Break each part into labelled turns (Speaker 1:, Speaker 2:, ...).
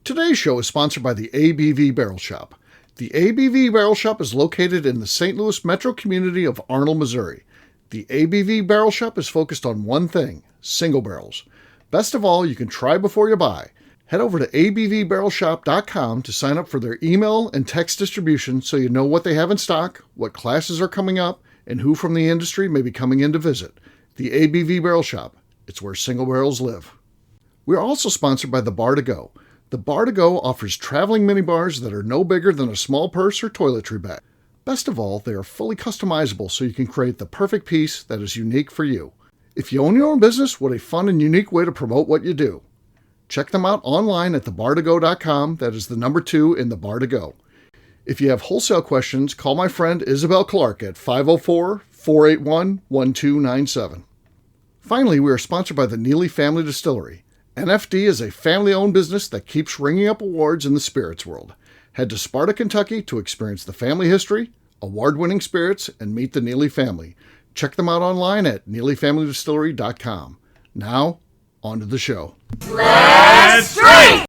Speaker 1: Today's show is sponsored by the ABV Barrel Shop. The ABV Barrel Shop is located in the St. Louis metro community of Arnold, Missouri. The ABV Barrel Shop is focused on one thing, single barrels. Best of all, you can try before you buy. Head over to abvbarrelshop.com to sign up for their email and text distribution so you know what they have in stock, what classes are coming up, and who from the industry may be coming in to visit. The ABV Barrel Shop. It's where single barrels live. We are also sponsored by the Bar to Go. The Bar to Go offers traveling minibars that are no bigger than a small purse or toiletry bag. Best of all, they are fully customizable so you can create the perfect piece that is unique for you. If you own your own business, what a fun and unique way to promote what you do. Check them out online at thebar2go.com. That is the number 2 in the Bar to Go. If you have wholesale questions, call my friend Isabel Clark at 504-481-1297. Finally, we are sponsored by the Neely Family Distillery. NFD is a family-owned business that keeps ringing up awards in the spirits world. Head to Sparta, Kentucky to experience the family history, award-winning spirits, and meet the Neely family. Check them out online at neelyfamilydistillery.com. Now, on to the show.
Speaker 2: Let's drink!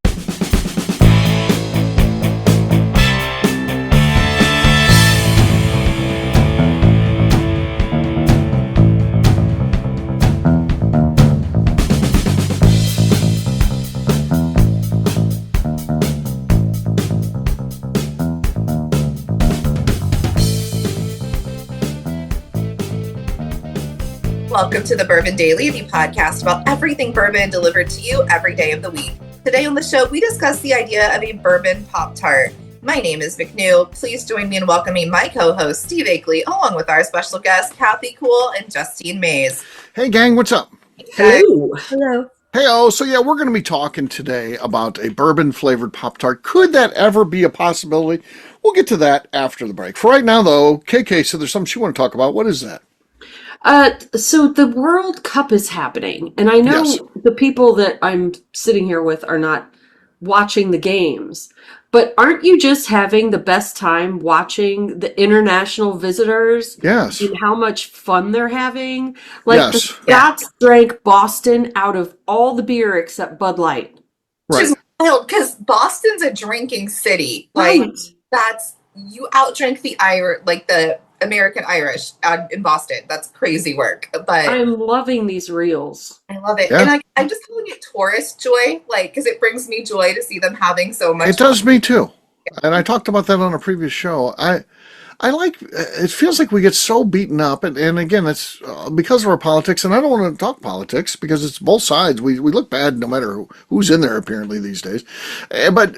Speaker 3: Welcome to the Bourbon Daily, the podcast about everything bourbon delivered to you every day of the week. Today on the show, we discuss the idea of a bourbon Pop-Tart. My name is McNew. Please join me in welcoming my co-host, Steve Akeley, along with our special guests, Kathy Cool and Justine Mays.
Speaker 1: Hey, gang, what's up?
Speaker 3: Hello. Hello.
Speaker 1: Hey, so we're going to be talking today about a bourbon-flavored Pop-Tart. Could that ever be a possibility? We'll get to that after the break. For right now, though, KK said there's something she want to talk about. What is that?
Speaker 4: So the World Cup is happening, and I know the people that I'm sitting here with are not watching the games, but aren't you just having the best time watching the international visitors?
Speaker 1: Yes.
Speaker 4: And how much fun they're having? Like
Speaker 1: yes.
Speaker 4: The Scots drank Boston out of all the beer except Bud Light.
Speaker 1: Right.
Speaker 3: Which is wild, because Boston's a drinking city.
Speaker 4: Right.
Speaker 3: You outdrink the American Irish in Boston. That's crazy work. But
Speaker 4: I'm loving these reels.
Speaker 3: I love it.
Speaker 1: Yeah.
Speaker 3: And I'm just calling it tourist joy, because it brings me joy to see them having so much
Speaker 1: It does me too. And I talked about that on a previous show. I like, it feels like we get so beaten up, and again, it's because of our politics, and I don't want to talk politics because it's both sides. We look bad no matter who's in there apparently these days. But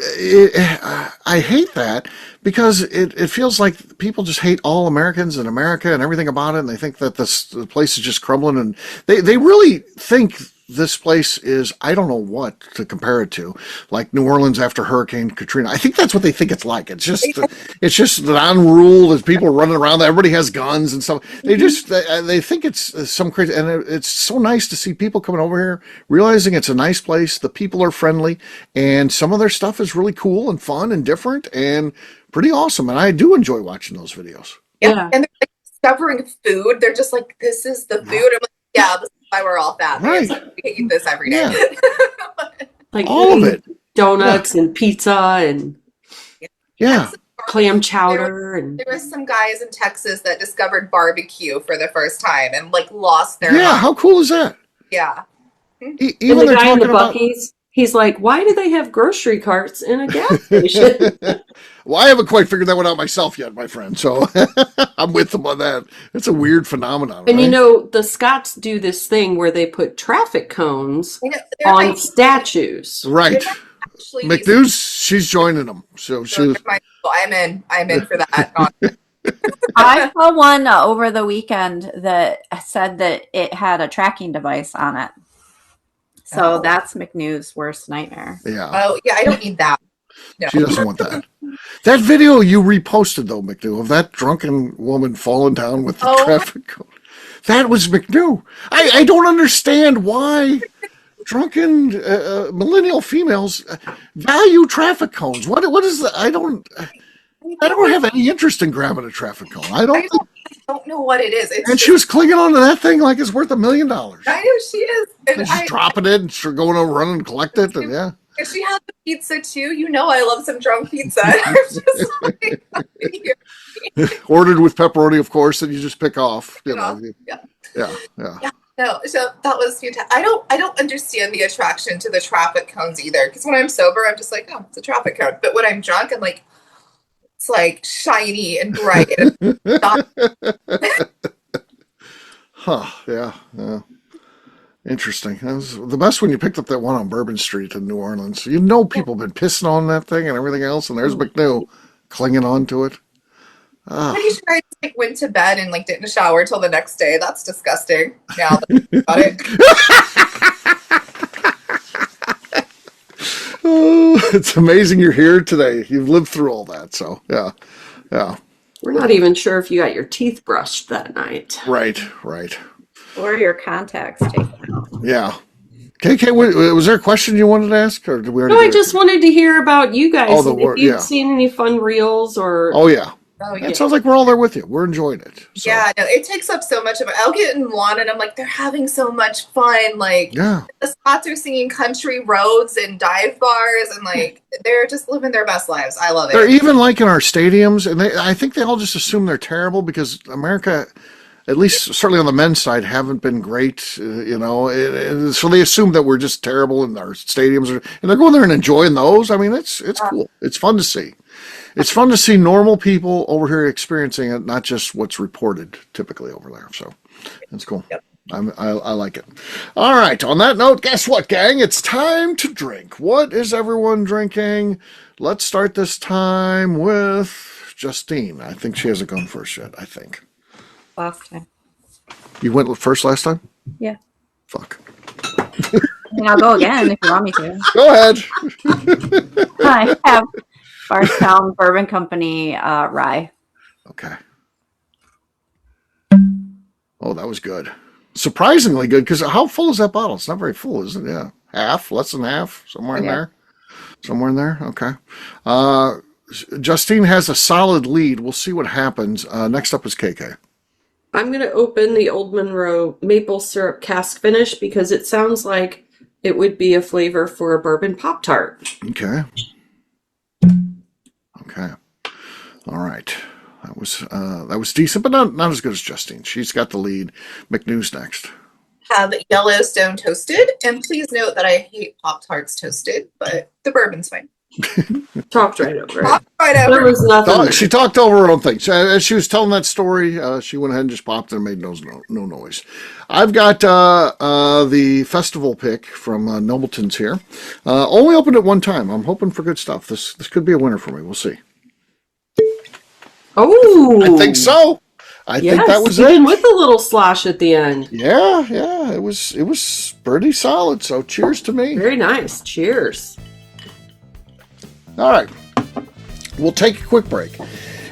Speaker 1: I hate that because it feels like people just hate all Americans and America and everything about it, and they think that the place is just crumbling, and they really think this place is, I don't know what to compare it to, like New Orleans after Hurricane Katrina. I think that's what they think it's like. It's just non-rule. There's people running around. Everybody has guns and stuff. They think it's some crazy, and it's so nice to see people coming over here, realizing it's a nice place. The people are friendly, and some of their stuff is really cool and fun and different and pretty awesome. And I do enjoy watching those videos.
Speaker 3: Yeah. And they're discovering food. They're just like, this is the food. I'm like, yeah, this is why we're all fat.
Speaker 1: Right.
Speaker 3: We can eat this every day.
Speaker 1: Yeah.
Speaker 4: Like
Speaker 1: all of it.
Speaker 4: Donuts and pizza and
Speaker 1: yeah.
Speaker 4: clam chowder.
Speaker 3: There were some guys in Texas that discovered barbecue for the first time and lost their
Speaker 1: Yeah,
Speaker 3: mind.
Speaker 1: how cool is that?
Speaker 3: Yeah.
Speaker 1: Even
Speaker 4: and the guy in the
Speaker 1: about
Speaker 4: Buc-ee's, he's like, why do they have grocery carts in a gas station?
Speaker 1: Well, I haven't quite figured that one out myself yet, my friend. So I'm with them on that. It's a weird phenomenon.
Speaker 4: And
Speaker 1: right?
Speaker 4: the Scots do this thing where they put traffic cones
Speaker 3: They're
Speaker 4: on statues.
Speaker 1: Right.
Speaker 3: Actually,
Speaker 1: McNews, she's joining them. So
Speaker 3: I'm in for that.
Speaker 2: I saw one over the weekend that said that it had a tracking device on it. So that's McNew's worst nightmare.
Speaker 1: Yeah.
Speaker 3: Oh, yeah, I don't need that. No.
Speaker 1: She doesn't want that. That video you reposted, though, McNew, of that drunken woman falling down with the traffic cone. That was McNew. I don't understand why drunken millennial females value traffic cones. What is that? I don't have any interest in grabbing a traffic cone. I
Speaker 3: don't know what it is.
Speaker 1: And she was clinging onto that thing like it's worth $1 million.
Speaker 3: I know she is.
Speaker 1: And she's dropping it and she's going over, running and collect it. And yeah.
Speaker 3: she had the pizza too. You know I love some drunk pizza. I'm just like,
Speaker 1: Ordered with pepperoni, of course, and you just pick off.
Speaker 3: yeah.
Speaker 1: Yeah.
Speaker 3: No, so that was fantastic. I don't understand the attraction to the traffic cones either. Because when I'm sober, I'm just like, oh, it's a traffic cone. But when I'm drunk, I'm like, it's like shiny and bright.
Speaker 1: Huh? Yeah. Interesting. That was the best when you picked up that one on Bourbon Street in New Orleans. You know, people have been pissing on that thing and everything else, and there's McNew clinging on to it.
Speaker 3: Pretty sure I just went to bed and didn't shower till the next day. That's disgusting. Now that I think about it.
Speaker 1: Oh, it's amazing you're here today. You've lived through all that, so yeah.
Speaker 4: We're not even sure if you got your teeth brushed that night.
Speaker 1: Right.
Speaker 2: Or your contacts taken out.
Speaker 1: Yeah. KK, was there a question you wanted to ask, or did we already?
Speaker 4: No, I just wanted to hear about you guys.
Speaker 1: Oh,
Speaker 4: if you've seen any fun reels or.
Speaker 1: Oh yeah.
Speaker 3: Oh, yeah.
Speaker 1: It sounds like we're all there with you. We're enjoying it. So.
Speaker 3: Yeah, no, it takes up so much of it. I'll get in one and I'm like, they're having so much fun. The spots are singing country roads and dive bars and they're just living their best lives. I love it.
Speaker 1: They're even in our stadiums, and I think they all just assume they're terrible because America, at least certainly on the men's side, haven't been great, so they assume that we're just terrible in our stadiums, and they're going there and enjoying those. I mean, it's cool. It's fun to see. It's fun to see normal people over here experiencing it, not just what's reported typically over there. So that's cool.
Speaker 3: Yep.
Speaker 1: I like it. All right. On that note, guess what, gang? It's time to drink. What is everyone drinking? Let's start this time with Justine. I think she hasn't gone first yet, I think.
Speaker 2: Last time.
Speaker 1: You went first last time?
Speaker 2: Yeah.
Speaker 1: Fuck.
Speaker 2: I'll go again if you want me to.
Speaker 1: Go ahead.
Speaker 2: I have Bardstown Bourbon Company rye.
Speaker 1: Okay. Oh, that was good. Surprisingly good, because how full is that bottle? It's not very full, is it? Yeah. Half, less than half, somewhere in there. Somewhere in there. Okay. Justine has a solid lead. We'll see what happens. Next up is KK.
Speaker 4: I'm going to open the Old Monroe maple syrup cask finish because it sounds like it would be a flavor for a bourbon Pop-Tart.
Speaker 1: Okay. All right. That was decent, but not as good as Justine. She's got the lead. McNew's next.
Speaker 3: Have Yellowstone toasted, and please note that I hate Pop-Tarts toasted, but the bourbon's fine.
Speaker 4: Talked right over it.
Speaker 3: Talked right over
Speaker 4: There was nothing.
Speaker 1: She talked over her own thing. As she was telling that story, she went ahead and just popped and made no noise. I've got the festival pick from Nobleton's here. Only opened it one time. I'm hoping for good stuff. This could be a winner for me. We'll see.
Speaker 4: Oh,
Speaker 1: I think so. I think that was
Speaker 4: even
Speaker 1: it.
Speaker 4: with a little slosh at the end.
Speaker 1: Yeah. It was pretty solid. So cheers to me.
Speaker 4: Very nice. Cheers.
Speaker 1: All right. We'll take a quick break.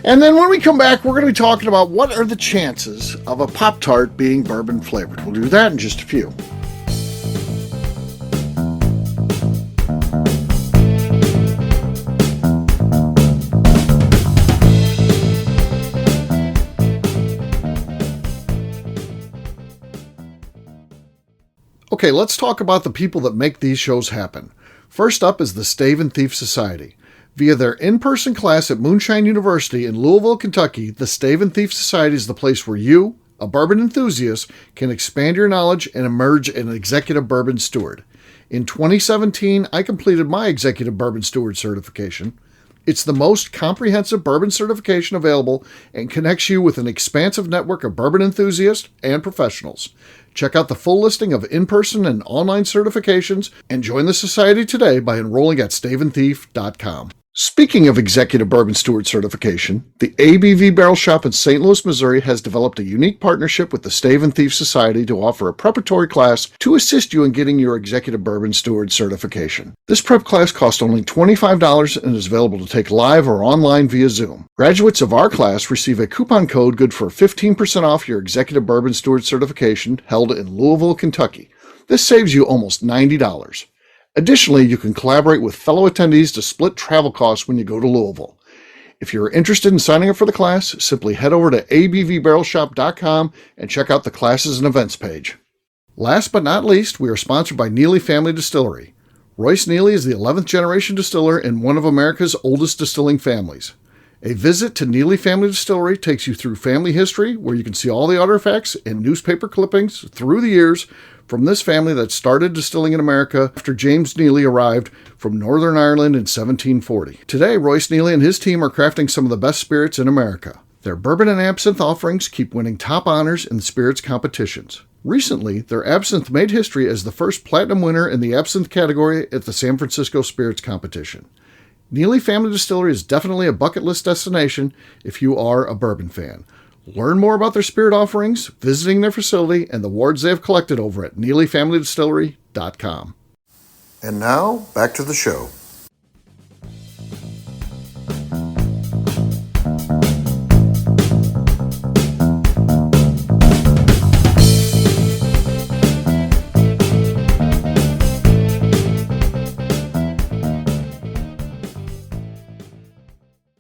Speaker 1: And then when we come back, we're going to be talking about what are the chances of a Pop-Tart being bourbon flavored. We'll do that in just a few. Okay, let's talk about the people that make these shows happen. First up is the Stave and Thief Society. Via their in-person class at Moonshine University in Louisville, Kentucky, the Stave and Thief Society is the place where you, a bourbon enthusiast, can expand your knowledge and emerge an executive bourbon steward. In 2017, I completed my executive bourbon steward certification. It's the most comprehensive bourbon certification available and connects you with an expansive network of bourbon enthusiasts and professionals. Check out the full listing of in-person and online certifications and join the society today by enrolling at staveandthief.com. Speaking of executive bourbon steward certification, the ABV Barrel Shop in St. Louis, Missouri has developed a unique partnership with the Stave and Thief Society to offer a preparatory class to assist you in getting your executive bourbon steward certification. This prep class costs only $25 and is available to take live or online via Zoom. Graduates of our class receive a coupon code good for 15% off your executive bourbon steward certification held in Louisville, Kentucky. This saves you almost $90. Additionally, you can collaborate with fellow attendees to split travel costs when you go to Louisville. If you're interested in signing up for the class, simply head over to abvbarrelshop.com and check out the classes and events page. Last but not least, we are sponsored by Neely Family Distillery. Royce Neely is the 11th generation distiller in one of America's oldest distilling families. A visit to Neely Family Distillery takes you through family history, where you can see all the artifacts and newspaper clippings through the years from this family that started distilling in America after James Neely arrived from Northern Ireland in 1740. Today, Royce Neely and his team are crafting some of the best spirits in America. Their bourbon and absinthe offerings keep winning top honors in the spirits competitions. Recently, their absinthe made history as the first platinum winner in the absinthe category at the San Francisco Spirits Competition. Neely Family Distillery is definitely a bucket list destination if you are a bourbon fan. Learn more about their spirit offerings, visiting their facility, and the awards they have collected over at NeelyFamilyDistillery.com. And now, back to the show.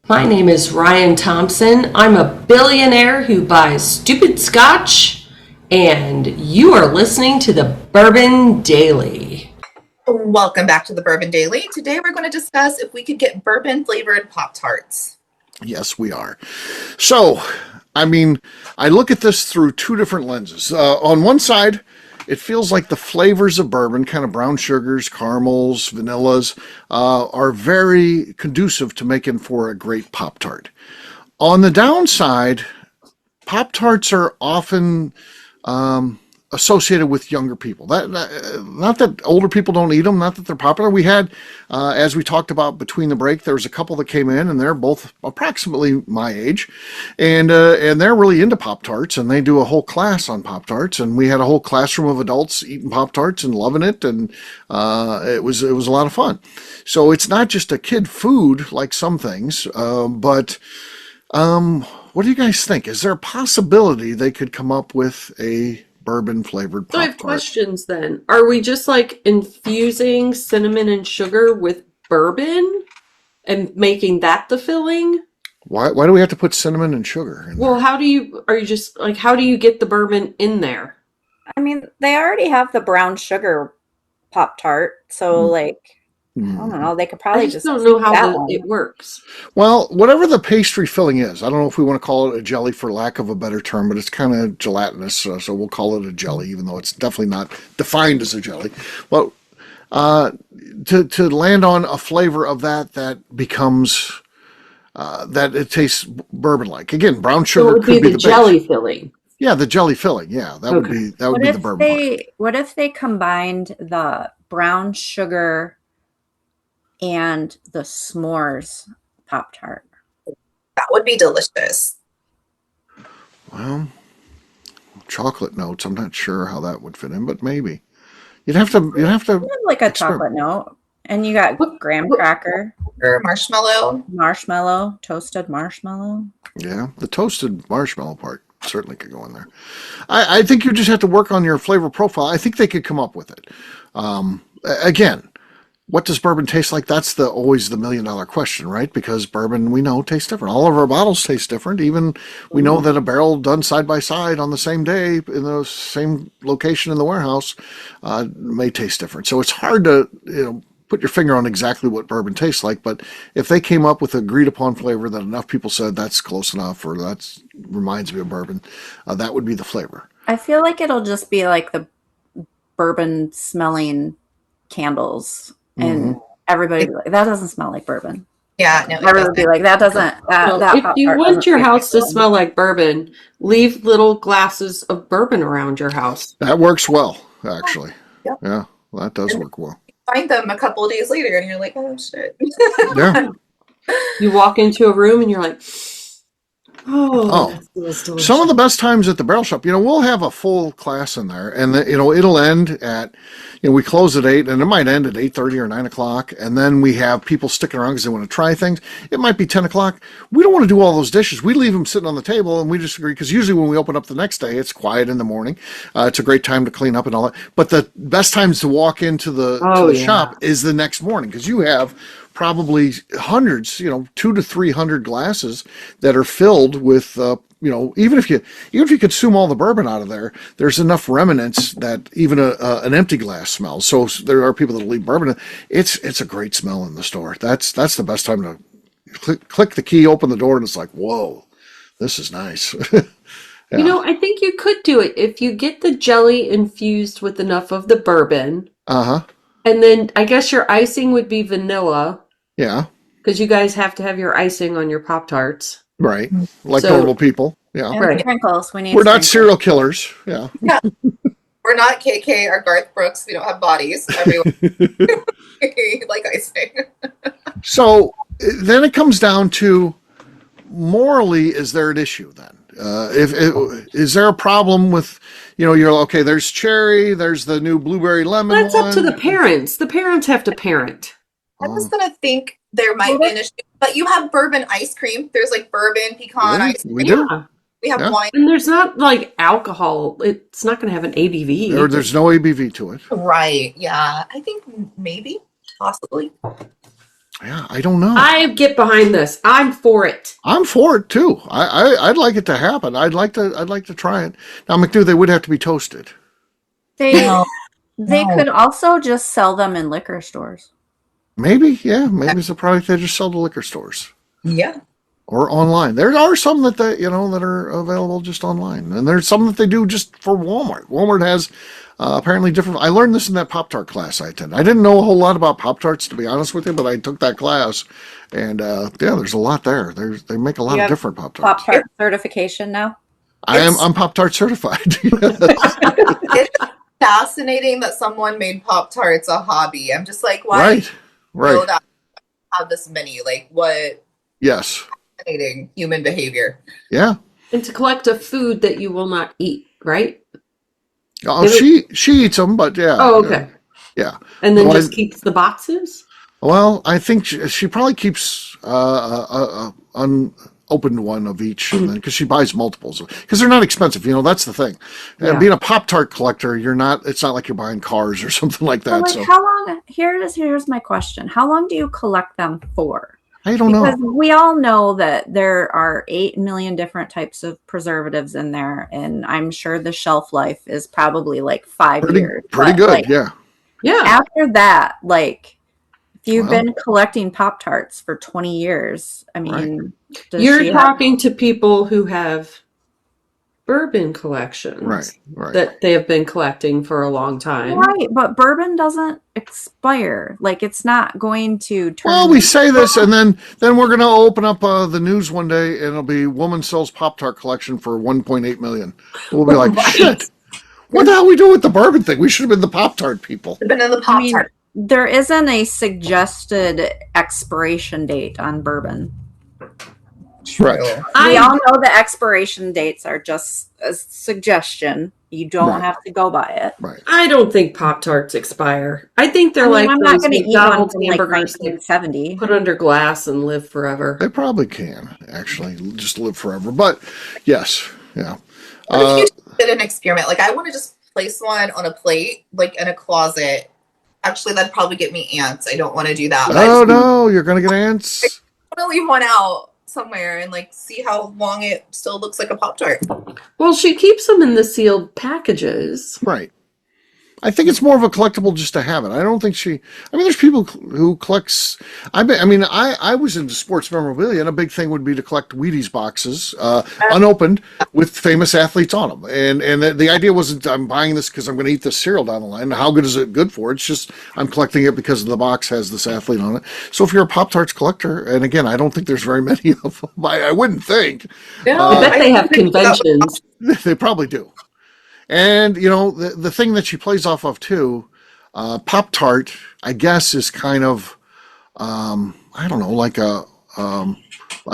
Speaker 4: My name is Ryan Thompson. I'm a billionaire who buys stupid scotch, and you are listening to the Bourbon Daily.
Speaker 3: Welcome back to the Bourbon Daily. Today we're going to discuss if we could get bourbon-flavored Pop-Tarts.
Speaker 1: Yes, we are. So, I look at this through two different lenses. On one side, it feels like the flavors of bourbon, kind of brown sugars, caramels, vanillas, are very conducive to making for a great Pop-Tart. On the downside, Pop-Tarts are often associated with younger people. Not that older people don't eat them, not that they're popular. We had, as we talked about between the break, there was a couple that came in, and they're both approximately my age, and they're really into Pop-Tarts, and they do a whole class on Pop-Tarts, and we had a whole classroom of adults eating Pop-Tarts and loving it, and it was a lot of fun. So it's not just a kid food like some things, but what do you guys think? Is there a possibility they could come up with a bourbon flavored Pop-Tart?
Speaker 4: So I have questions then. Are we just like infusing cinnamon and sugar with bourbon and making that the filling?
Speaker 1: Why do we have to put cinnamon and sugar in
Speaker 4: Well,
Speaker 1: there?
Speaker 4: how do you get the bourbon in there?
Speaker 2: I mean, they already have the brown sugar Pop-Tart, so I don't know. They could probably
Speaker 4: I just don't know how it works.
Speaker 1: Well, whatever the pastry filling is, I don't know if we want to call it a jelly for lack of a better term, but it's kind of gelatinous, so we'll call it a jelly, even though it's definitely not defined as a jelly. But to land on a flavor of that becomes that it tastes bourbon-like. Again, brown sugar
Speaker 4: So it would
Speaker 1: could
Speaker 4: be the jelly
Speaker 1: base.
Speaker 4: filling.
Speaker 1: Yeah, the jelly filling. Yeah, that would be
Speaker 2: What
Speaker 1: the
Speaker 2: if
Speaker 1: bourbon part.
Speaker 2: what if they combined the brown sugar and the s'mores Pop-Tart?
Speaker 3: That would be delicious.
Speaker 1: Well, chocolate notes. I'm not sure how that would fit in, but maybe you'd have to.
Speaker 2: Like a
Speaker 1: experiment.
Speaker 2: chocolate note. And you got graham cracker,
Speaker 3: Or marshmallow.
Speaker 2: marshmallow, toasted marshmallow.
Speaker 1: Yeah, the toasted marshmallow part certainly could go in there. I think you just have to work on your flavor profile. I think they could come up with it. Again, what does bourbon taste like? That's always the $1 million question, right? Because bourbon, we know, tastes different. All of our bottles taste different. Even we know that a barrel done side by side on the same day in the same location in the warehouse may taste different. So it's hard to put your finger on exactly what bourbon tastes like. But if they came up with an agreed upon flavor that enough people said that's close enough, or that reminds me of bourbon, that would be the flavor.
Speaker 2: I feel like it'll just be like the bourbon smelling candles. And everybody be like, that doesn't smell like bourbon.
Speaker 3: Yeah, no.
Speaker 2: Everyone would be like, that doesn't.
Speaker 4: Well,
Speaker 2: that
Speaker 4: if you
Speaker 2: Pop-Tart
Speaker 4: want
Speaker 2: doesn't
Speaker 4: your
Speaker 2: taste
Speaker 4: house to
Speaker 2: like bourbon.
Speaker 4: smell like bourbon, leave little glasses of bourbon around your house.
Speaker 1: That works well, actually.
Speaker 3: Yep.
Speaker 1: Yeah, that does work well.
Speaker 3: Find them a couple of days later and you're like, oh shit.
Speaker 1: Yeah.
Speaker 4: You walk into a room and you're like, oh, that smells delicious.
Speaker 1: Some of the best times at the Barrel Shop, we'll have a full class in there, and it'll end at, we close at 8, and it might end at 8:30 or 9 o'clock, and then we have people sticking around because they want to try things. It might be 10 o'clock. We don't want to do all those dishes. We leave them sitting on the table, and we just agree, because usually when we open up the next day, it's quiet in the morning. It's a great time to clean up and all that. But the best times to walk into the shop is the next morning, because you have probably hundreds, 200 to 300 glasses that are filled with, even if you consume all the bourbon out of there, there's enough remnants that even an empty glass smells. So there are people that leave bourbon. It's a great smell in the store. That's the best time to click the key, open the door, and it's like, whoa, this is nice. Yeah.
Speaker 4: I think you could do it if you get the jelly infused with enough of the bourbon.
Speaker 1: Uh-huh.
Speaker 4: And then I guess your icing would be vanilla.
Speaker 1: Yeah.
Speaker 4: Because you guys have to have your icing on your Pop-Tarts.
Speaker 1: Right. Like normal people. Yeah.
Speaker 2: And
Speaker 4: Right.
Speaker 2: sprinkles.
Speaker 1: We're not serial killers. Yeah.
Speaker 3: Yeah. We're not KK or Garth Brooks. We don't have bodies. Everyone like icing.
Speaker 1: So then it comes down to morally, is there an issue then? Is there a problem with, you're okay, there's cherry, there's the new blueberry lemon
Speaker 4: That's
Speaker 1: one.
Speaker 4: up to the parents. The parents have to parent.
Speaker 3: I was going to think there might be an issue, but you have bourbon ice cream. There's like bourbon pecan ice cream.
Speaker 1: We do.
Speaker 3: We have wine.
Speaker 4: And there's not like alcohol. It's not going to have an ABV.
Speaker 1: There's no ABV to it.
Speaker 3: Right. Yeah. I think maybe, possibly.
Speaker 1: Yeah, I don't know.
Speaker 4: I get behind this. I'm for it.
Speaker 1: I'm for it too. I'd like it to happen. I'd like to try it. Now, McNew, they would have to be toasted.
Speaker 2: They could also just sell them in liquor stores.
Speaker 1: Maybe, yeah. Maybe it's a product they just sell to liquor stores.
Speaker 3: Yeah.
Speaker 1: Or online. There are some that that are available just online, and there's some that they do just for Walmart. Walmart has apparently different. I learned this in that Pop-Tart class I attended. I didn't know a whole lot about Pop-Tarts, to be honest with you, but I took that class, and there's a lot there. They make a lot of different Pop-Tarts.
Speaker 2: Pop-Tart certification now.
Speaker 1: I'm Pop-Tart certified.
Speaker 3: It's fascinating that someone made Pop-Tarts a hobby. I'm just like, why?
Speaker 1: Right.
Speaker 3: That have this many? Like, what?
Speaker 1: Yes.
Speaker 3: Fascinating human behavior.
Speaker 1: Yeah.
Speaker 4: And to collect a food that you will not eat, right?
Speaker 1: Oh, she eats them, but yeah.
Speaker 4: Oh, okay.
Speaker 1: Yeah.
Speaker 4: And then just keeps the boxes?
Speaker 1: Well, I think she probably keeps unopened one of each, because she buys multiples. Because they're not expensive, that's the thing.
Speaker 4: Yeah.
Speaker 1: Being a Pop-Tart collector, it's not like you're buying cars or something like that.
Speaker 2: So how long? Here's my question. How long do you collect them for?
Speaker 1: I don't know.
Speaker 2: Because we all know that there are 8 million different types of preservatives in there, and I'm sure the shelf life is probably like 5 years.
Speaker 1: Pretty good, yeah.
Speaker 4: Yeah.
Speaker 2: After that, if you've been collecting Pop-Tarts for 20 years, I mean,
Speaker 4: You're talking to people who have bourbon collections.
Speaker 1: Right.
Speaker 4: That they have been collecting for a long time.
Speaker 2: Right, but bourbon doesn't expire. It's not going to turn.
Speaker 1: Well, we say this, and then we're going to open up the news one day, and it'll be woman sells Pop-Tart collection for $1.8 million. We'll be like, shit, what the hell we do with the bourbon thing? We should have been the Pop-Tart people.
Speaker 3: Been in the Pop-Tart.
Speaker 2: There isn't a suggested expiration date on bourbon.
Speaker 1: Right.
Speaker 2: We all know the expiration dates are just a suggestion. You don't have to go by it.
Speaker 1: Right.
Speaker 4: I don't think Pop-Tarts expire. I think they're
Speaker 2: I'm not
Speaker 4: those
Speaker 2: going to eat one
Speaker 4: McDonald's
Speaker 2: from
Speaker 4: hamburgers that
Speaker 2: 1970.
Speaker 4: put under glass and live forever.
Speaker 1: They probably can, actually, just live forever. But, yes, yeah.
Speaker 3: What if you did an experiment? I want to just place one on a plate, in a closet. Actually, that'd probably get me ants. I don't want to do that.
Speaker 1: Oh, no, you're going to get ants.
Speaker 3: I want to leave one out somewhere and see how long it still looks like a Pop-Tart.
Speaker 4: Well, she keeps them in the sealed packages.
Speaker 1: Right. I think it's more of a collectible just to have it. I don't think there's people who collects. I was into sports memorabilia, and a big thing would be to collect Wheaties boxes, unopened, with famous athletes on them. And the idea wasn't I'm buying this because I'm going to eat this cereal down the line. How good is it good for? It's just I'm collecting it because the box has this athlete on it. So if you're a Pop-Tarts collector, and again, I don't think there's very many of them. I wouldn't think.
Speaker 3: No,
Speaker 4: I bet they have conventions.
Speaker 1: They probably do. And, the thing that she plays off of, too, Pop-Tart, I guess, is kind of, I don't know, like a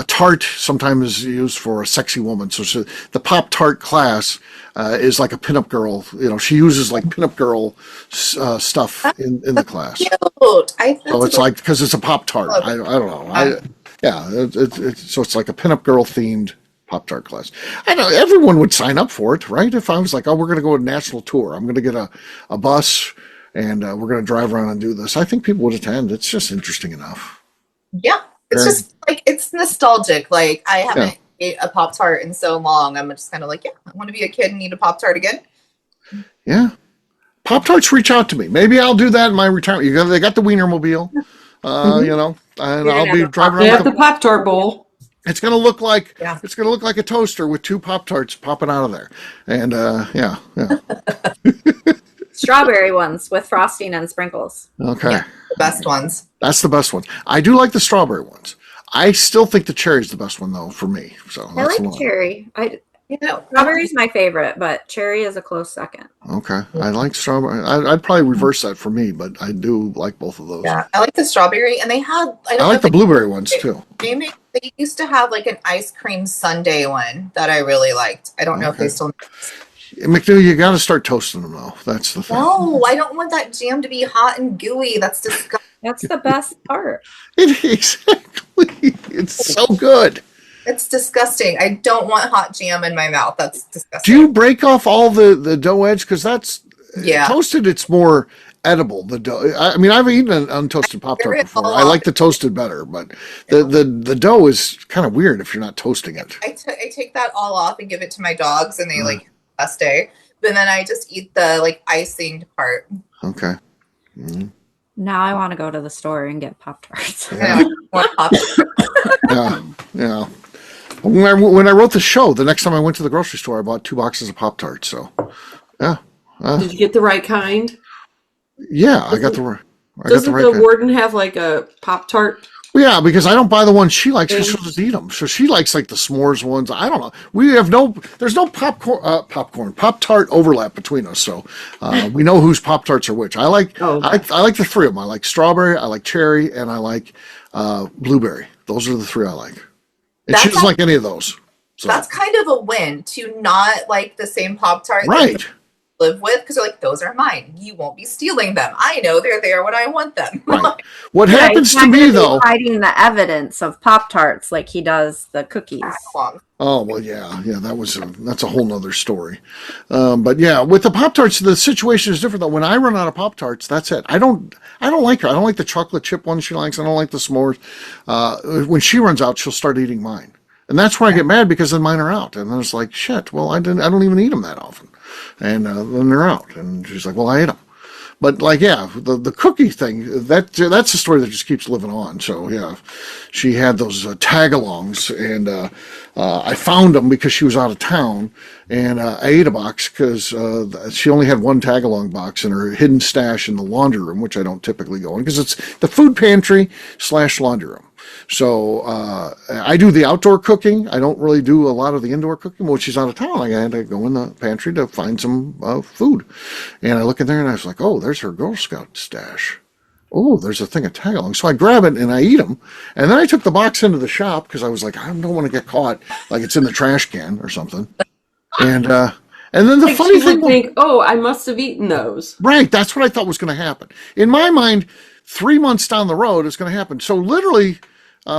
Speaker 1: tart sometimes is used for a sexy woman. So the Pop-Tart class is like a pinup girl. She uses pinup girl stuff in the class.
Speaker 3: Cute.
Speaker 1: So it's because it's a Pop-Tart. I don't know. So it's like a pinup girl themed Pop-Tart class. I know everyone would sign up for it, right? If I was like, we're going to go on a national tour. I'm going to get a bus, and we're going to drive around and do this. I think people would attend. It's just interesting enough.
Speaker 3: Yeah. It's just like, it's nostalgic. Like, I haven't ate a Pop-Tart in so long. I'm just kind of like, yeah, I want to be a kid and eat a Pop-Tart again.
Speaker 1: Yeah. Pop-Tarts reach out to me. Maybe I'll do that in my retirement. They got the Wienermobile, you know, and I'll be driving
Speaker 4: They
Speaker 1: around
Speaker 4: have the Pop-Tart bowl.
Speaker 1: It's gonna look like a toaster with 2 Pop-Tarts popping out of there. And yeah.
Speaker 2: Strawberry ones with frosting and sprinkles.
Speaker 1: Okay.
Speaker 3: Yeah, the best ones.
Speaker 1: That's the best one. I do like the strawberry ones. I still think the cherry's the best one though for me. So
Speaker 2: I like cherry. Strawberry's my favorite, but cherry is a close second.
Speaker 1: Okay. I like strawberry. I'd probably reverse that for me, but I do like both of those.
Speaker 3: Yeah, I like the strawberry, and they had.
Speaker 1: I like the blueberry ones too.
Speaker 3: They used to have like an ice cream sundae one that I really liked. I don't know if they still.
Speaker 1: McNeil, you got to start toasting them though. That's the thing.
Speaker 3: No, I don't want that jam to be hot and gooey. That's disgusting.
Speaker 2: That's the best part.
Speaker 1: Exactly. It's so good.
Speaker 3: It's disgusting. I don't want hot jam in my mouth. That's disgusting.
Speaker 1: Do you break off all the dough edge? Because that's toasted. It's more edible. The dough. I mean, I've eaten an untoasted Pop-Tart before. I like the toasted better, but the dough is kind of weird if you're not toasting it.
Speaker 3: I take that all off and give it to my dogs, and they like best day. But then I just eat the like icing part.
Speaker 1: Okay. Mm-hmm.
Speaker 2: Now I want to go to the store and get Pop-Tarts.
Speaker 1: Yeah.
Speaker 3: More Pop-Tarts.
Speaker 1: Yeah. When I wrote the show, the next time I went to the grocery store, I bought 2 boxes of Pop-Tarts. So, yeah.
Speaker 4: Did you get the right kind?
Speaker 1: Yeah, I got the right.
Speaker 4: Doesn't the warden have like a Pop-Tart?
Speaker 1: Well, yeah, because I don't buy the ones she likes because she'll just eat them. So she likes like the s'mores ones. I don't know. There's no Pop-Tart overlap between us. So we know whose Pop-Tarts are which. I like the 3 of them. I like strawberry, I like cherry, and I like blueberry. Those are the 3 I like. And she doesn't like any of those. So.
Speaker 3: That's kind of a win to not like the same Pop-Tart
Speaker 1: right.
Speaker 3: that you live with, because they're like, those are mine. You won't be stealing them. I know they're there when I want them.
Speaker 1: Right. What happens to me though?
Speaker 2: Hiding the evidence of Pop-Tarts like he does the cookies.
Speaker 1: Oh well, yeah. That's a whole nother story. But yeah, with the Pop-Tarts, the situation is different though. When I run out of Pop-Tarts, that's it. I don't like her. I don't like the chocolate chip one she likes. I don't like the s'mores. When she runs out, she'll start eating mine, and that's where I get mad because then mine are out, and then it's like shit. Well, I don't even eat them that often, and then they're out, and she's like, well, I ate them. But like, yeah, the cookie thing, that's a story that just keeps living on. So yeah, she had those tag-alongs, and I found them because she was out of town, and I ate a box because she only had 1 tag-along box in her hidden stash in the laundry room, which I don't typically go in because it's the food pantry / laundry room. So I do the outdoor cooking. I don't really do a lot of the indoor cooking. When she's out of town, I had to go in the pantry to find some food. And I look in there and I was like, oh, there's her Girl Scout stash. Oh, there's a thing of tag-along. So I grab it and I eat them. And then I took the box into the shop because I was like, I don't want to get caught like it's in the trash can or something. And then the funny thing
Speaker 4: would think, oh, I must have eaten those.
Speaker 1: Right. That's what I thought was going to happen. In my mind, 3 months down the road, it's going to happen. So literally,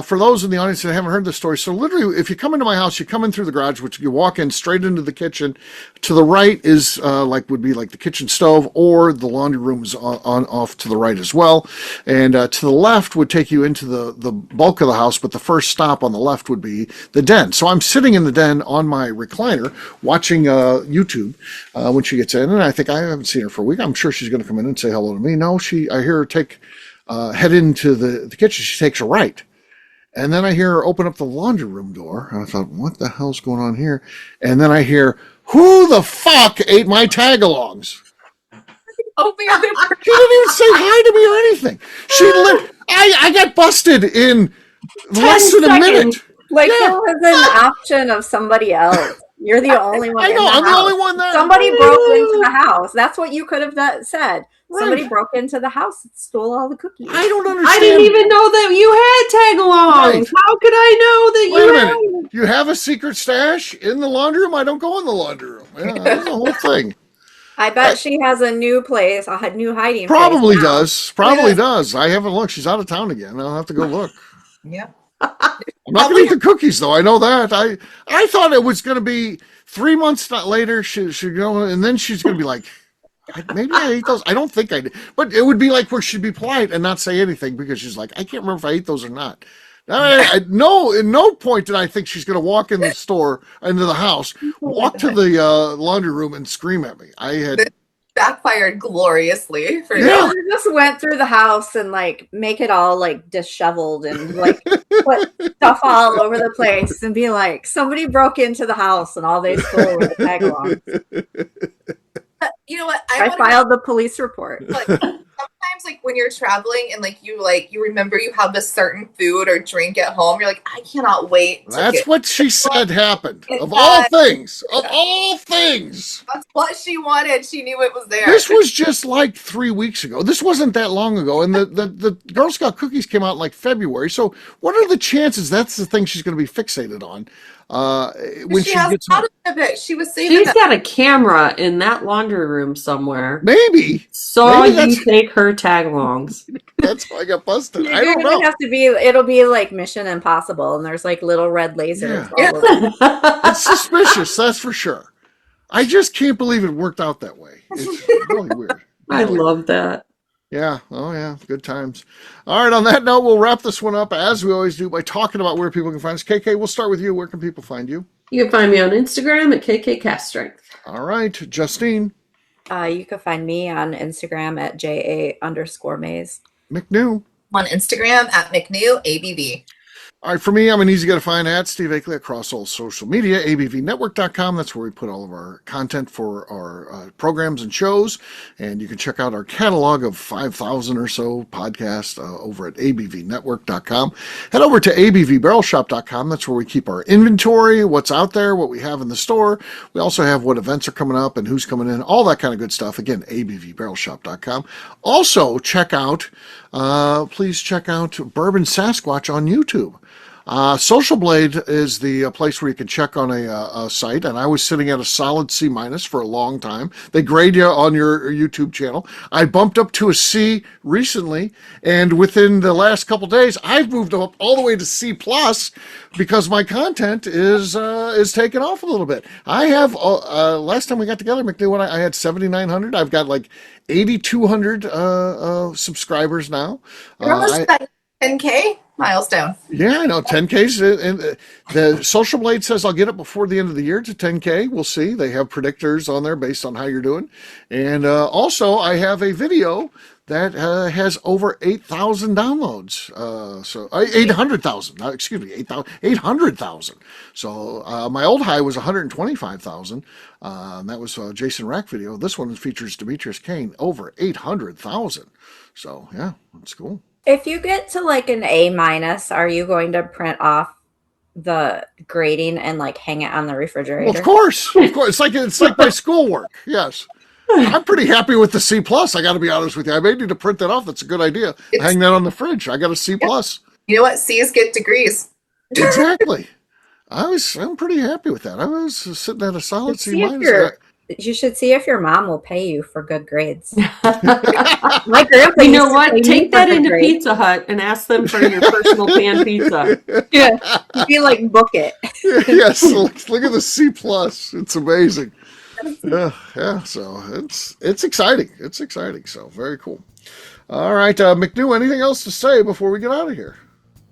Speaker 1: for those in the audience that haven't heard this story, so literally, if you come into my house, you come in through the garage, which you walk in straight into the kitchen. To the right is would be like the kitchen stove, or the laundry room is on off to the right as well. And to the left would take you into the bulk of the house, but the first stop on the left would be the den. So I'm sitting in the den on my recliner watching YouTube when she gets in, and I think I haven't seen her for a week. I'm sure she's going to come in and say hello to me. No, I hear her head into the kitchen. She takes a right. And then I hear her open up the laundry room door. And I thought, what the hell's going on here? And then I hear, who the fuck ate my tag-alongs?
Speaker 3: Open your
Speaker 1: She didn't even say hi to me or anything. I got busted in less than a minute.
Speaker 2: Like there was an option of somebody else. You're the only one.
Speaker 1: I know, I'm the only one there.
Speaker 2: Somebody broke into the house. That's what you could have said. Right. Somebody broke into the house and stole all the cookies.
Speaker 1: I don't understand.
Speaker 4: I didn't even know that you had tag-alongs. Right. How could I know that
Speaker 1: Wait a minute. You have a secret stash in the laundry room? I don't go in the laundry room. Yeah, that's the whole thing.
Speaker 2: I bet she has a new place, a new hiding
Speaker 1: Probably
Speaker 2: place.
Speaker 1: Probably does. I haven't looked. She's out of town again. I'll have to go look.
Speaker 3: Yeah.
Speaker 1: I'm not going to eat the cookies, though. I know that. I thought it was going to be 3 months later. She go, and then she's going to be like, Maybe I ate those. I don't think I did. But it would be like where she'd be polite and not say anything because she's like, I can't remember if I ate those or not. No, in no point did I think she's going to walk in the store, into the house, walk to the laundry room and scream at me. I had
Speaker 3: backfired gloriously for you.
Speaker 2: I just went through the house and like make it all like disheveled and like put stuff all over the place and be like, somebody broke into the house and all they stole were the tag-alongs.
Speaker 3: You know what?
Speaker 2: I filed the police report.
Speaker 3: Like, sometimes, like when you're traveling and like you remember you have a certain food or drink at home, you're like, I cannot wait.
Speaker 1: That's what she said happened. Of all things,
Speaker 3: that's what she wanted. She knew it was there.
Speaker 1: This was just like 3 weeks ago. This wasn't that long ago, and the Girl Scout cookies came out in like February. So, what are the chances that's the thing she's going to be fixated on? When she gets
Speaker 3: out of it, she was saving.
Speaker 4: She's got a camera in that laundry room somewhere.
Speaker 1: Maybe.
Speaker 4: So you take her tag-alongs.
Speaker 1: That's why I got busted.
Speaker 2: You're
Speaker 1: I don't know.
Speaker 2: it'll be like Mission Impossible, and there's like little red lasers.
Speaker 1: Yeah.
Speaker 2: All over.
Speaker 1: It's suspicious, that's for sure. I just can't believe it worked out that way. It's really weird.
Speaker 4: I love that.
Speaker 1: Yeah. Oh, yeah. Good times. All right. On that note, we'll wrap this one up as we always do by talking about where people can find us. KK, we'll start with you. Where can people find you?
Speaker 4: You can find me on Instagram at KKCastStrength.
Speaker 1: All right. Justine.
Speaker 2: You can find me on Instagram at JA_Maze.
Speaker 1: McNew.
Speaker 3: On Instagram at McNew ABV.
Speaker 1: All right, for me, I'm an easy guy to find at Steve Akeley across all social media, abvnetwork.com. That's where we put all of our content for our programs and shows. And you can check out our catalog of 5,000 or so podcasts over at abvnetwork.com. Head over to abvbarrelshop.com. That's where we keep our inventory, what's out there, what we have in the store. We also have what events are coming up and who's coming in, all that kind of good stuff. Again, abvbarrelshop.com. Also, please check out Bourbon Sasquatch on YouTube. Social Blade is the place where you can check on a site, and I was sitting at a solid C- for a long time. They grade you on your YouTube channel. I bumped up to a C recently, and within the last couple days, I've moved up all the way to C+ because my content is taking off a little bit. I have last time we got together, McNew, I had 7,900. I've got like 8,200 subscribers now.
Speaker 3: You're almost at 10K milestone.
Speaker 1: Yeah, I know, 10Ks. And the Social Blade says I'll get it before the end of the year to 10K. We'll see. They have predictors on there based on how you're doing. And also, I have a video that has over 8,000 downloads. So 800,000. Excuse me, 800,000. So my old high was 125,000. That was a Jason Rack video. This one features Demetrius Kane, over 800,000. So yeah, that's cool.
Speaker 2: If you get to like an A-, are you going to print off the grading and like hang it on the refrigerator?
Speaker 1: Well, of course. It's like my schoolwork. Yes. I'm pretty happy with the C+. I got to be honest with you. I may need to print that off. That's a good idea. Hang that on the fridge. I got a C+.
Speaker 3: You know what? C's get degrees.
Speaker 1: Exactly. I'm pretty happy with that. I was sitting at a solid C-.
Speaker 2: You should see if your mom will pay you for good grades. My grandpa,
Speaker 4: you know what? Take that into Pizza Hut and ask them for your personal pan pizza.
Speaker 2: Yeah, be like, book it.
Speaker 1: Yes, look at the C+. It's amazing. Yeah. So it's exciting. It's exciting. So very cool. All right, McNew. Anything else to say before we get out of here?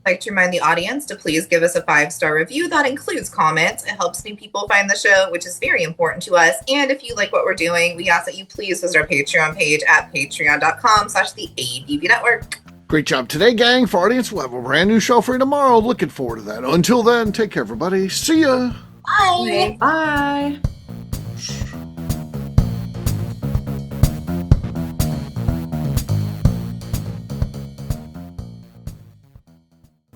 Speaker 3: I'd like to remind the audience to please give us a 5-star review. That includes comments. It helps new people find the show, which is very important to us. And if you like what we're doing, we ask that you please visit our Patreon page at patreon.com/the ABV Network.
Speaker 1: Great job today, gang. For our audience, we'll have a brand new show for you tomorrow. Looking forward to that. Until then, take care, everybody. See ya.
Speaker 3: Bye.
Speaker 4: Bye.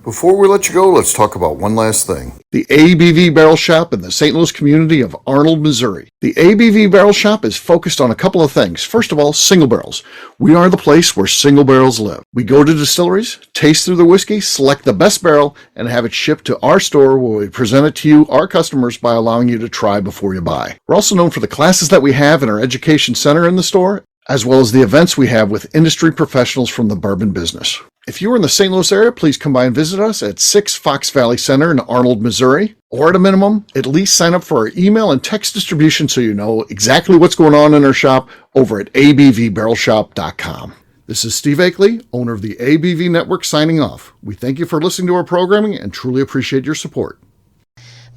Speaker 1: Before we let you go, let's talk about one last thing. The ABV Barrel Shop in the St. Louis community of Arnold, Missouri. The ABV Barrel Shop is focused on a couple of things. First of all, single barrels. We are the place where single barrels live. We go to distilleries, taste through the whiskey, select the best barrel, and have it shipped to our store where we present it to you, our customers, by allowing you to try before you buy. We're also known for the classes that we have in our education center in the store, as well as the events we have with industry professionals from the bourbon business. If you are in the St. Louis area, please come by and visit us at 6 Fox Valley Center in Arnold, Missouri. Or at a minimum, at least sign up for our email and text distribution so you know exactly what's going on in our shop over at abvbarrelshop.com. This is Steve Akeley, owner of the ABV Network, signing off. We thank you for listening to our programming and truly appreciate your support.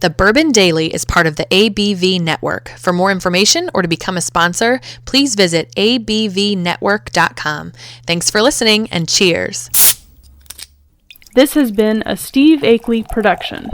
Speaker 5: The Bourbon Daily is part of the ABV Network. For more information or to become a sponsor, please visit abvnetwork.com. Thanks for listening and cheers.
Speaker 6: This has been a Steve Akeley production.